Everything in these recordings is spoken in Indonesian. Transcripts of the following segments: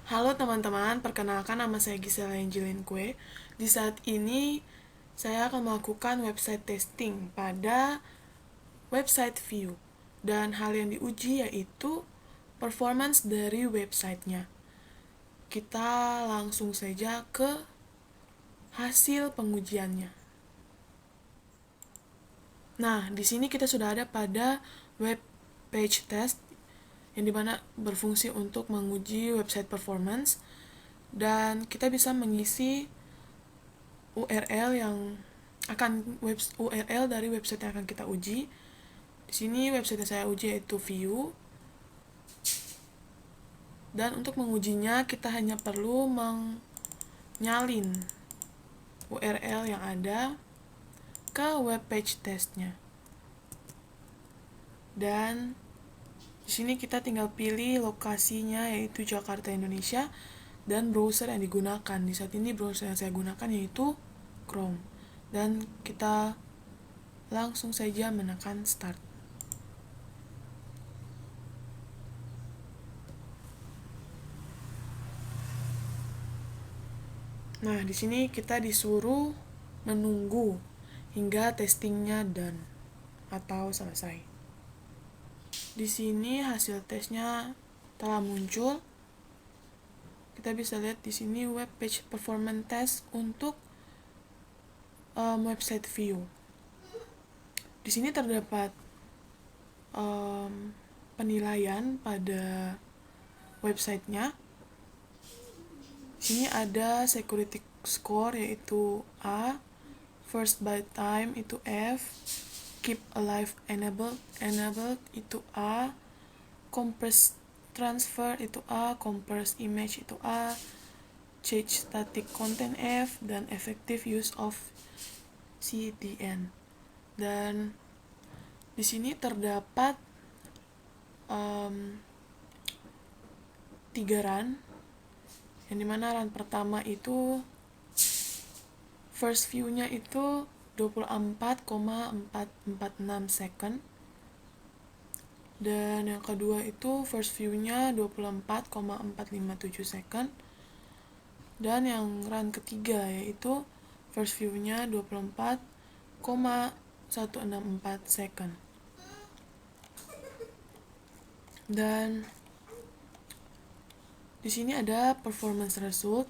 Halo teman-teman, perkenalkan nama saya Gisela Angelin Kue. Di saat ini saya akan melakukan website testing pada website view. Dan hal yang diuji yaitu performance dari websitenya. Kita langsung saja ke hasil pengujiannya. Nah, di sini kita sudah ada pada web page test yang dimana berfungsi untuk menguji website performance, dan kita bisa mengisi URL yang akan URL dari website yang akan kita uji. Di sini website yang saya uji yaitu View. Dan untuk mengujinya kita hanya perlu menyalin URL yang ada ke web page testnya. Dan di sini kita tinggal pilih lokasinya yaitu Jakarta, Indonesia, dan browser yang digunakan. Di saat ini browser yang saya gunakan yaitu Chrome. Dan kita langsung saja menekan start. Nah, di sini kita disuruh menunggu hingga testingnya done atau selesai. Di sini hasil tesnya telah muncul. Kita bisa lihat di sini web page performance test untuk website view. Di sini terdapat penilaian pada websitenya. Di sini ada security score yaitu A, first byte time itu F, keep alive enabled itu A, compressed transfer itu A, compressed image itu A, change static content F, dan effective use of CDN. Dan di sini terdapat 3 run, yang dimana run pertama itu first view-nya itu 24,446 second, dan yang kedua itu first view-nya 24,457 second, dan yang run ketiga yaitu first view-nya 24,164 second. Dan di sini ada performance result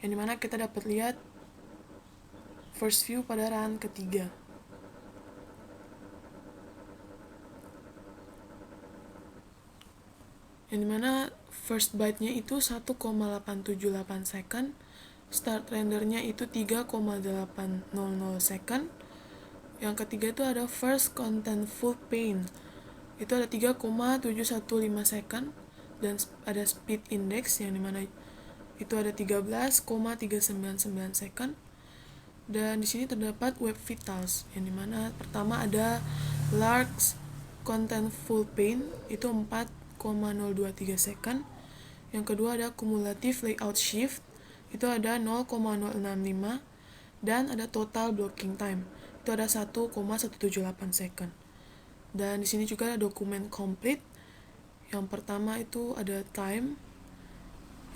yang dimana kita dapat lihat first view pada run ketiga. Yang dimana first byte-nya itu 1,878 second, start rendernya itu 3,800 second. Yang ketiga itu ada first contentful pane, itu ada 3,715 second, dan ada speed index yang dimana itu ada 13,399 second. Dan di sini terdapat web vitals yang dimana pertama ada large contentful pane itu 4,023 second. Yang kedua ada cumulative layout shift itu ada 0,065, dan ada total blocking time itu ada 1,178 second. Dan di sini juga ada dokumen complete. Yang pertama itu ada time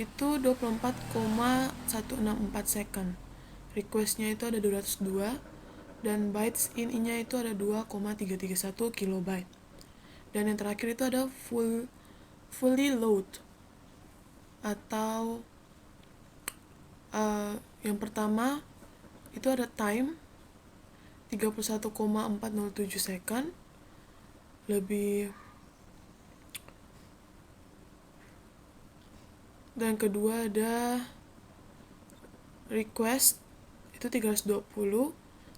itu 24,164 second. Requestnya itu ada 202, dan bytes in-nya itu ada 2,331 kilobyte. Dan yang terakhir itu ada fully load atau yang pertama itu ada time 31,407 second, lebih, dan kedua ada request itu 320,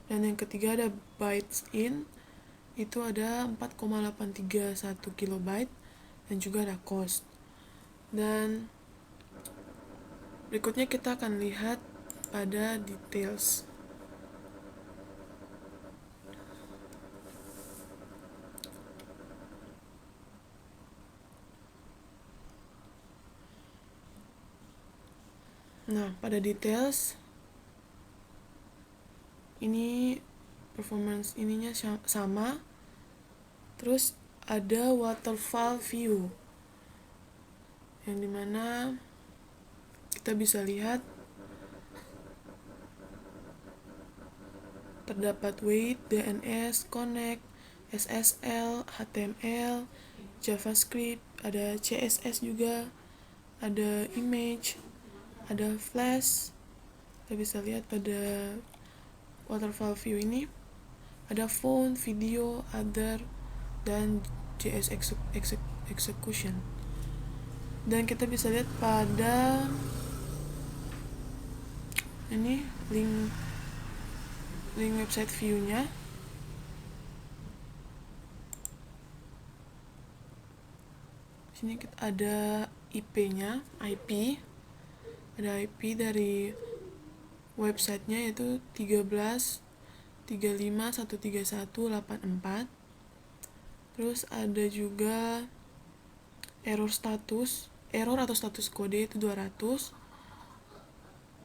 dan yang ketiga ada bytes in itu ada 4,831 kilobyte, dan juga ada cost. Dan berikutnya kita akan lihat pada details. Nah, pada details ini performance ininya sama. Terus ada waterfall view. yang dimana kita bisa lihat terdapat wait, DNS, connect, SSL, HTML, JavaScript, ada CSS juga, ada image, ada flash. Kita bisa lihat pada waterfall view ini ada font, video, other, dan JS execution. Dan kita bisa lihat pada ini link website view-nya. Sini ada IP-nya, ada IP dari websitenya yaitu 13.35.131.84. Terus ada juga error atau status kode itu 200.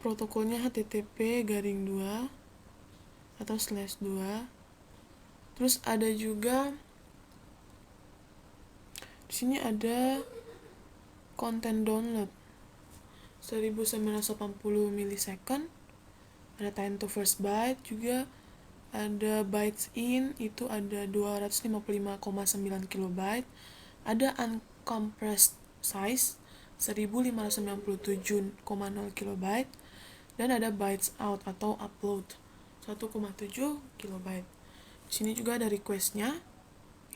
Protokolnya HTTP:2 atau /2. Terus ada juga di sini ada content download 1980 millisecond. Ada time to first byte juga, ada bytes in itu ada 255,9 kilobyte, ada uncompressed size 1597,0 kilobyte, dan ada bytes out atau upload 1,7 kilobyte. Di sini juga ada requestnya,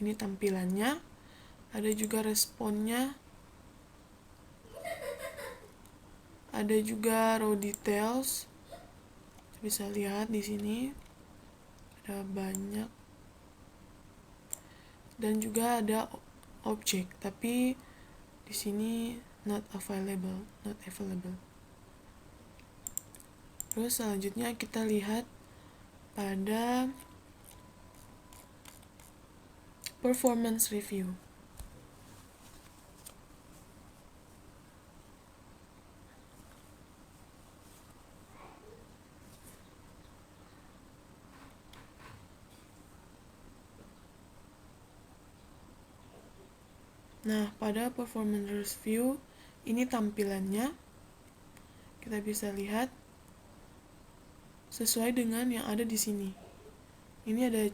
ini tampilannya, ada juga responnya, ada juga raw details. Bisa lihat di sini ada banyak, dan juga ada objek, tapi di sini not available. Terus selanjutnya kita lihat pada performance review. Nah, pada performance review ini tampilannya. Kita bisa lihat sesuai dengan yang ada di sini. Ini ada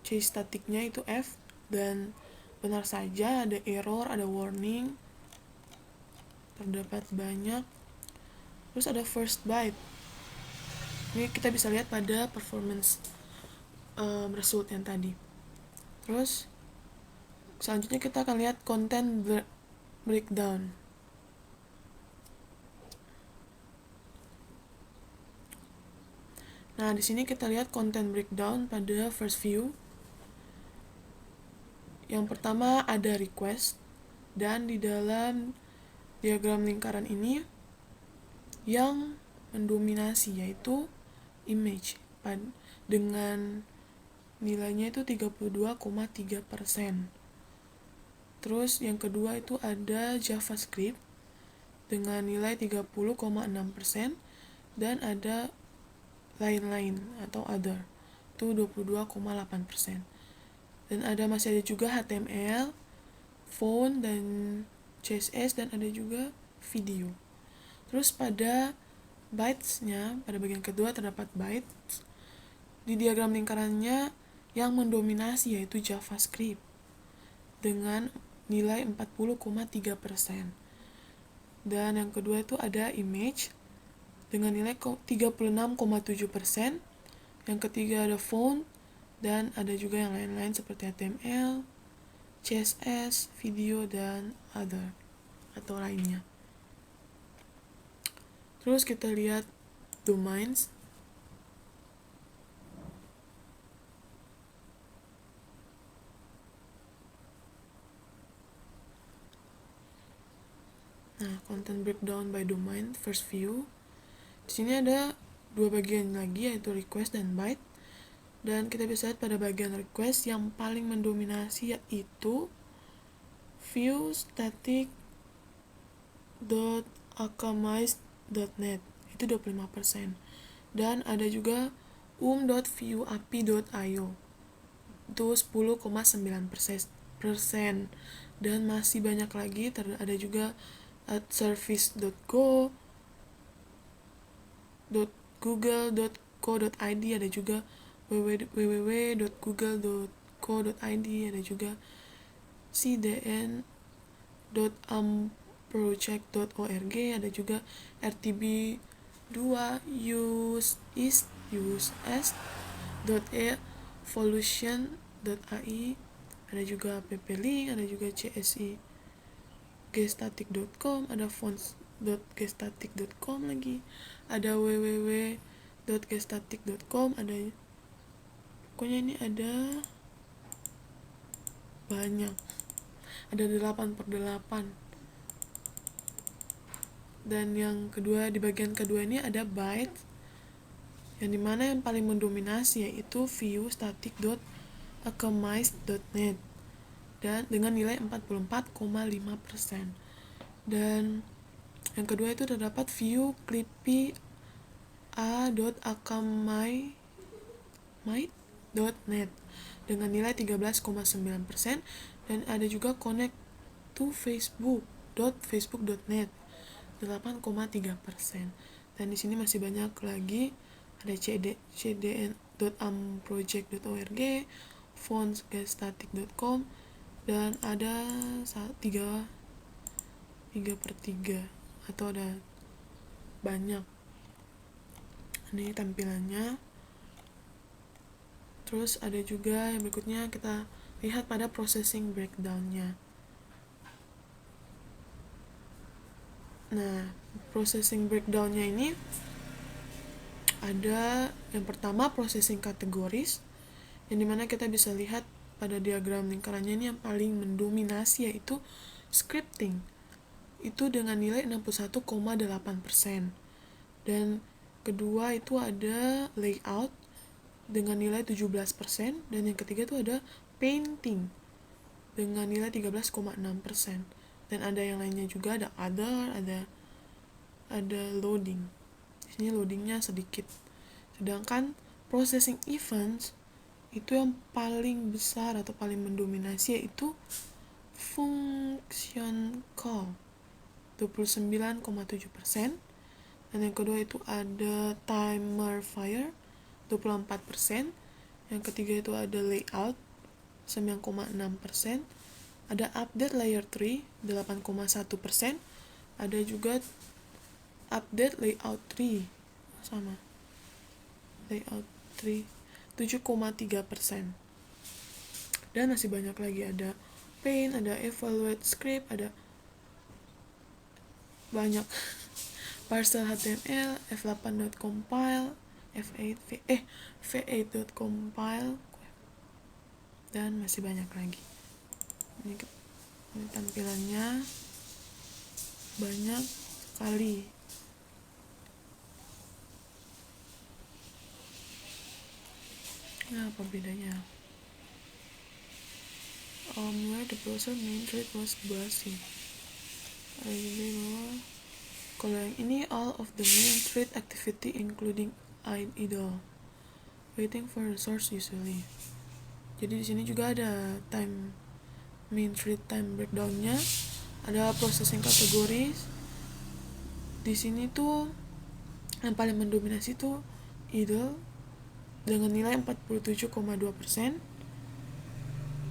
case statiknya itu F, dan benar saja ada error, ada warning, terdapat banyak. Terus ada first byte. Ini kita bisa lihat pada performance result yang tadi. Terus selanjutnya kita akan lihat content breakdown. Nah, di sini kita lihat content breakdown pada first view. Yang pertama ada request, dan di dalam diagram lingkaran ini yang mendominasi yaitu image dengan nilainya itu 32,3%. Terus yang kedua itu ada JavaScript dengan nilai 30,6%, dan ada lain-lain atau other itu 22,8%. Dan masih ada juga HTML, font, dan CSS, dan ada juga video. Terus pada bytes-nya, pada bagian kedua terdapat bytes. Di diagram lingkarannya yang mendominasi yaitu JavaScript dengan nilai 40,3%. Dan yang kedua itu ada image dengan nilai 36,7%. Yang ketiga ada font, dan ada juga yang lain-lain seperti HTML, CSS, video, dan other atau lainnya. Terus kita lihat domains. Nah, content breakdown by domain first view. Di sini ada dua bagian lagi yaitu request dan byte. Dan kita bisa lihat pada bagian request yang paling mendominasi yaitu view static.akamai.net itu 25%. Dan ada juga viewAPI.io itu 10,9%. Dan masih banyak lagi, ada juga at service.go, .google.co.id, ada juga www.google.co.id, ada juga cdn.amproject.org, ada juga rtb2 useis.evolution.ai, ada juga pp-link, ada juga csi gestatic.com, ada fonts.gestatic.com lagi, ada www.gestatic.com, ada pokoknya ini ada banyak, ada 8/8. Dan yang kedua, di bagian kedua ini ada byte, yang dimana yang paling mendominasi yaitu view-static.akamai.net dan dengan nilai 44,5%. Dan yang kedua itu terdapat view clippy a.akamai.net dengan nilai 13,9%, dan ada juga connect to facebook.facebook.net 8,3%. Dan di sini masih banyak lagi, ada cdn.amproject.org, fontsgestatic.com, dan ada 3/3 atau ada banyak. Ini tampilannya. Terus ada juga yang berikutnya, kita lihat pada processing breakdown-nya. Nah, processing breakdown-nya ini ada yang pertama processing kategoris, yang dimana kita bisa lihat pada diagram lingkarannya ini yang paling mendominasi yaitu scripting, itu dengan nilai 61,8%. Dan kedua itu ada layout dengan nilai 17%, dan yang ketiga itu ada painting dengan nilai 13,6%. Dan ada yang lainnya juga, ada other, ada loading. Di sini loadingnya sedikit. Sedangkan processing events itu yang paling besar atau paling mendominasi yaitu function call 29,7%, dan yang kedua itu ada timer fire 24%, yang ketiga itu ada layout 9,6%, ada update layer 3 8,1%, ada juga update layout 3 sama layout 3 7,3%. Dan masih banyak lagi, ada paint, ada evaluate script, ada banyak parcel HTML, f8.compile, v8.compile, dan masih banyak lagi. Ini tampilannya banyak sekali. Nah, apa bedanya? Where the browser main thread was busy. Kalau yang ini, all of the main thread activity including idle, waiting for the source usually. Jadi di sini juga ada main thread time breakdown-nya, ada processing categories. Di sini tuh yang paling mendominasi tuh idle dengan nilai 47,2%.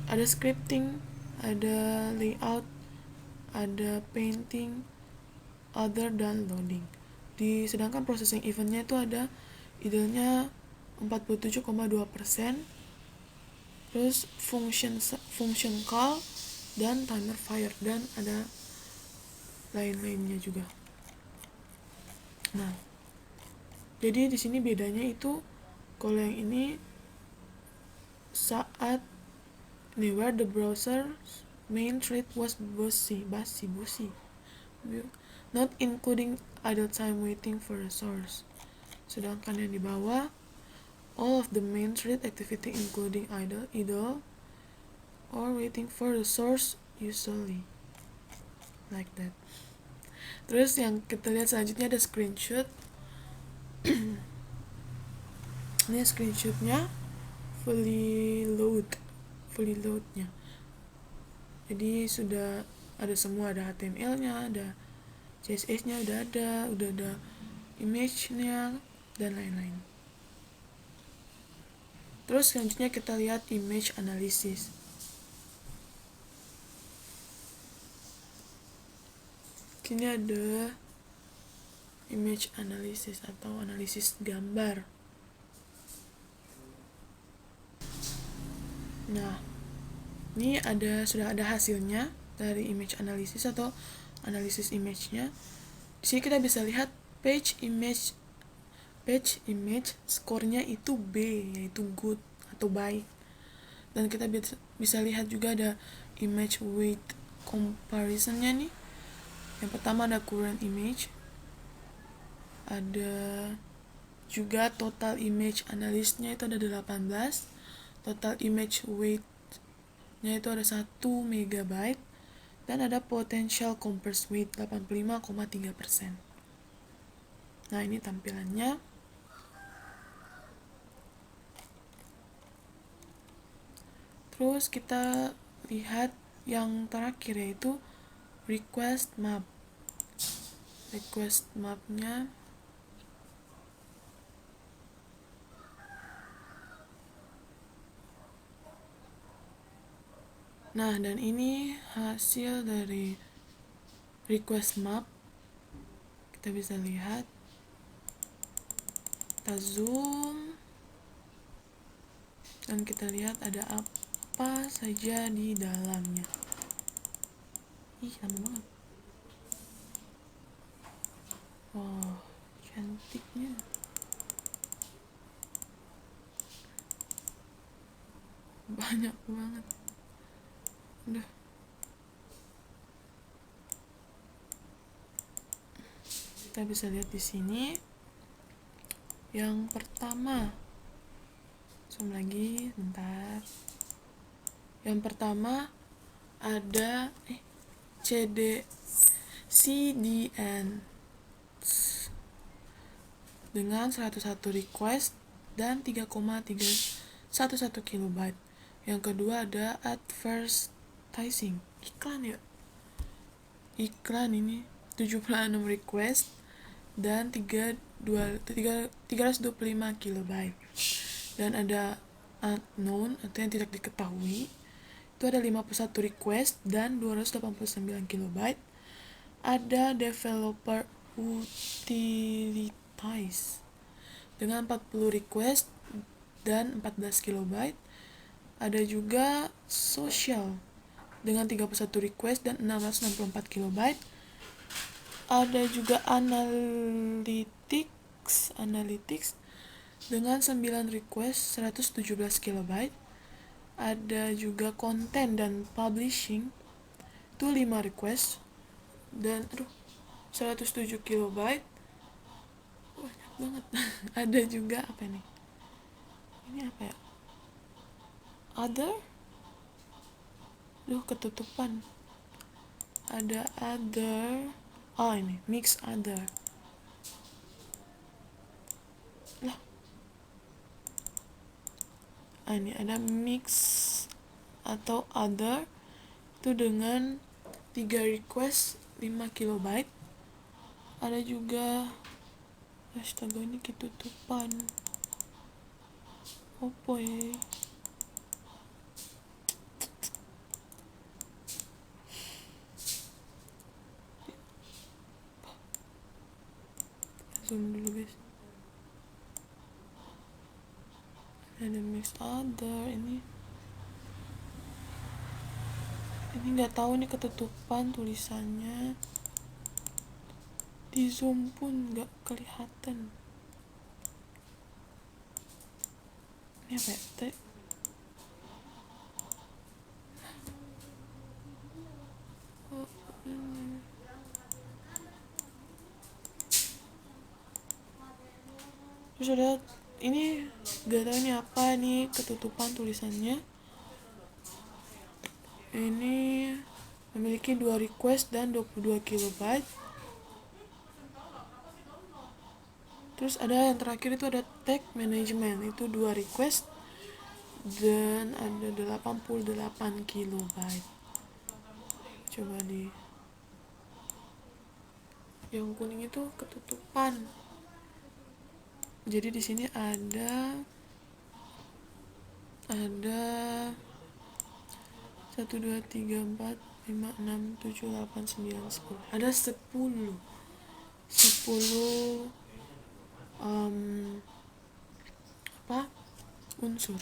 Ada scripting, ada layout, ada painting, other, dan loading. Sedangkan processing event-nya itu ada idle-nya 47,2%, terus function call, dan timer fire, dan ada lain-lainnya juga. Nah, jadi di sini bedanya itu, kalau yang ini saat where the browser's main thread was busy, not including idle time waiting for a source. Sedangkan yang di bawah, all of the main thread activity including idle or waiting for the source usually, like that. Terus yang kita lihat selanjutnya ada screenshot. Ini screenshotnya fully loadnya. Jadi sudah ada semua, ada HTML-nya, ada CSS-nya udah ada image-nya dan lain-lain. Terus selanjutnya kita lihat image analysis. Ini ada image analysis atau analisis gambar. Nah, ini sudah ada hasilnya dari image analysis atau analisis image-nya. Di sini kita bisa lihat page image skornya itu B, yaitu good atau baik. Dan kita bisa lihat juga ada image weight comparison-nya nih. Yang pertama ada current image, ada juga total image analysis-nya itu ada 18, total image weight-nya itu ada 1 MB, dan ada potential compressed weight 85,3%. Nah, ini tampilannya. Terus kita lihat yang terakhir, yaitu request map. Request mapnya nah, dan ini hasil dari request map. Kita bisa lihat, kita zoom dan kita lihat ada apa saja di dalamnya. Ih, lama banget. Wow, cantiknya. Banyak banget. Udah. Kita bisa lihat di sini. Yang pertama, zoom lagi, bentar. Yang pertama ada CDN dengan 101 request dan 3,311 KB. Yang kedua ada advertising, iklan ya. Iklan ini 76 request dan 325 KB. Dan ada unknown atau yang tidak diketahui, itu ada 51 request dan 289 KB. Ada developer utilities dengan 40 request dan 14 KB. Ada juga social dengan 31 request dan 664 KB. Ada juga analytics dengan 9 request 117 KB. Ada juga content dan publishing itu 5 request dan 107 KB. Banyak banget. Ada juga apa nih? Ini apa ya? Other? Ketutupan. Ada other. Ini mix other. Ini ada mix atau other itu dengan 3 request 5 KB. Ada juga, astaga, ini ketutupan. Apa ya? Zoom dulu guys. Ada mix other, ini nggak tahu nih ketutupan tulisannya, di zoom pun nggak kelihatan. Ini apa ya? Terus ada ini gak tahu ini apa nih ketutupan tulisannya. Ini memiliki 2 request dan 22 KB. Terus ada yang terakhir itu ada tag management, itu 2 request dan ada 88 KB. Coba Yang kuning itu ketutupan. Jadi di sini ada 1 2 3 4 5 6 7 8 9 10. Ada 10 unsur.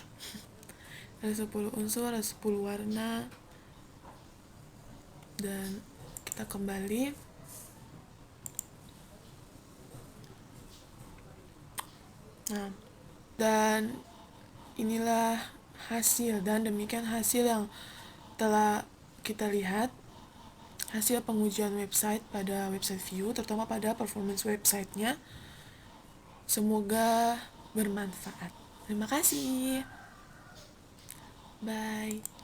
Ada 10 unsur, ada 10 warna. Dan kita kembali. Nah, dan inilah hasil, dan demikian hasil yang telah kita lihat, hasil pengujian website pada website view, terutama pada performance websitenya. Semoga bermanfaat. Terima kasih. Bye.